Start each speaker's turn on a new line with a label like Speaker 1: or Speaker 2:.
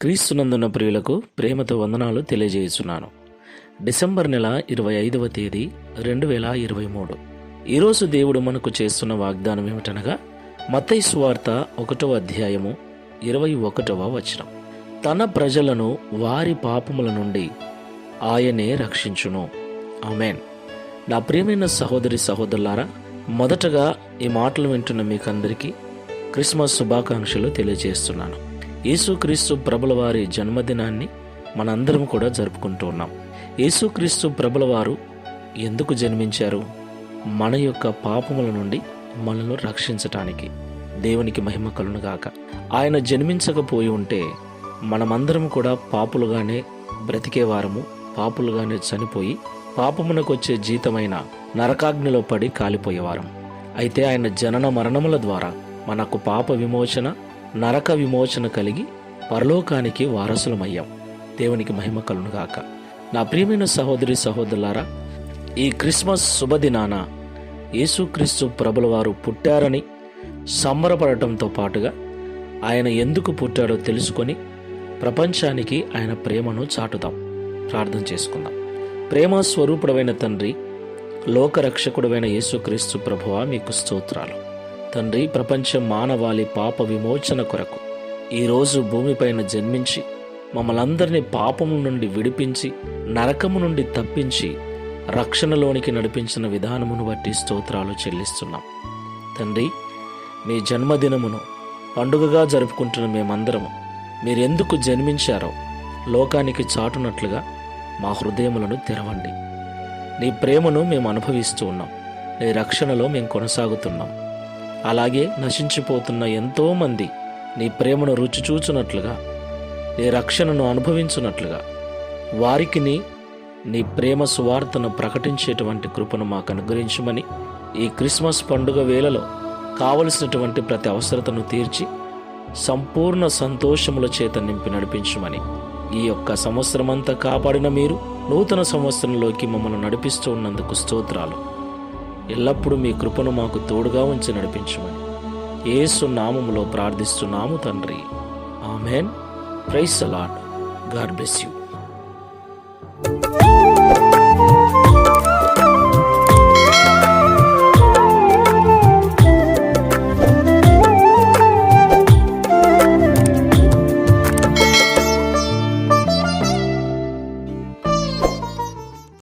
Speaker 1: క్రీస్తునందున్న ప్రియులకు ప్రేమతో వందనాలు తెలియజేస్తున్నాను. డిసెంబర్ నెల 25వ తేదీ 2023. ఈరోజు దేవుడు మనకు చేస్తున్న వాగ్దానం ఏమిటనగా మత్తయి సువార్త 1వ అధ్యాయము 21వ వచనం. తన ప్రజలను వారి పాపముల నుండి ఆయనే రక్షించును. ఆమేన్. నా ప్రియమైన సహోదరి సహోదరులారా, మొదటగా ఈ మాటలు వింటున్న మీకందరికీ క్రిస్మస్ శుభాకాంక్షలు తెలియజేస్తున్నాను. యేసుక్రీస్తు ప్రభుల వారి జన్మదినాన్ని మనందరం కూడా జరుపుకుంటూ ఉన్నాం. యేసుక్రీస్తు ప్రభుల వారు ఎందుకు జన్మించారు? మన యొక్క పాపముల నుండి మనల్ని రక్షించటానికి. దేవునికి మహిమ కలుగునుగాక. ఆయన జన్మించకపోయి ఉంటే మనమందరం కూడా పాపులుగానే బ్రతికేవారము, పాపులుగానే చనిపోయి పాపమునకు వచ్చే జీతమైన నరకాగ్నిలో పడి కాలిపోయేవారం. అయితే ఆయన జనన మరణముల ద్వారా మనకు పాప విమోచన, నరక విమోచన కలిగి పరలోకానికి వారసులమయ్యాం. దేవునికి మహిమ కలుగునుగాక. నా ప్రియమైన సహోదరి సహోదరులారా, ఈ క్రిస్మస్ శుభదినాన యేసుక్రీస్తు ప్రభుల వారు పుట్టారని సంబరపడటంతో పాటుగా ఆయన ఎందుకు పుట్టాడో తెలుసుకొని ప్రపంచానికి ఆయన ప్రేమను చాటుదాం. ప్రార్థన చేసుకుందాం. ప్రేమ స్వరూపుడమైన తండ్రి, లోకరక్షకుడమైన యేసుక్రీస్తు ప్రభువా, మీకు స్తోత్రాలు. తండ్రి, ప్రపంచ మానవాళి పాప విమోచన కొరకు ఈరోజు భూమిపైన జన్మించి మమ్మల్ందరినీ పాపము నుండి విడిపించి నరకము నుండి తప్పించి రక్షణలోనికి నడిపించిన విధానమును బట్టి స్తోత్రాలు చెల్లిస్తున్నాం. తండ్రి, మీ జన్మదినమును పండుగగా జరుపుకుంటున్న మేమందరము మీరెందుకు జన్మించారో లోకానికి చాటునట్లుగా మా హృదయములను తెరవండి. నీ ప్రేమను మేము అనుభవిస్తూ ఉన్నాం. నీ రక్షణలో మేము కొనసాగుతున్నాం. అలాగే నశించిపోతున్న ఎంతోమంది నీ ప్రేమను రుచి చూచునట్లుగా, నీ రక్షణను అనుభవించున్నట్లుగా వారికి నీ ప్రేమ సువార్తను ప్రకటించేటువంటి కృపను మాకు అనుగ్రహించమని, ఈ క్రిస్మస్ పండుగ వేళలో కావలసినటువంటి ప్రతి అవసరతను తీర్చి సంపూర్ణ సంతోషముల చేత నింపి నడిపించమని, ఈ యొక్క సంవత్సరమంతా కాపాడిన మీరు నూతన సంవత్సరంలోకి మమ్మల్ని నడిపిస్తూ ఉన్నందుకు స్తోత్రాలు. ఎల్లప్పుడూ మీ కృపను మాకు తోడుగా ఉంచి నడిపించమని యేసు నామములో ప్రార్థిస్తున్నాము తండ్రి. Amen. Praise the lord. God bless you.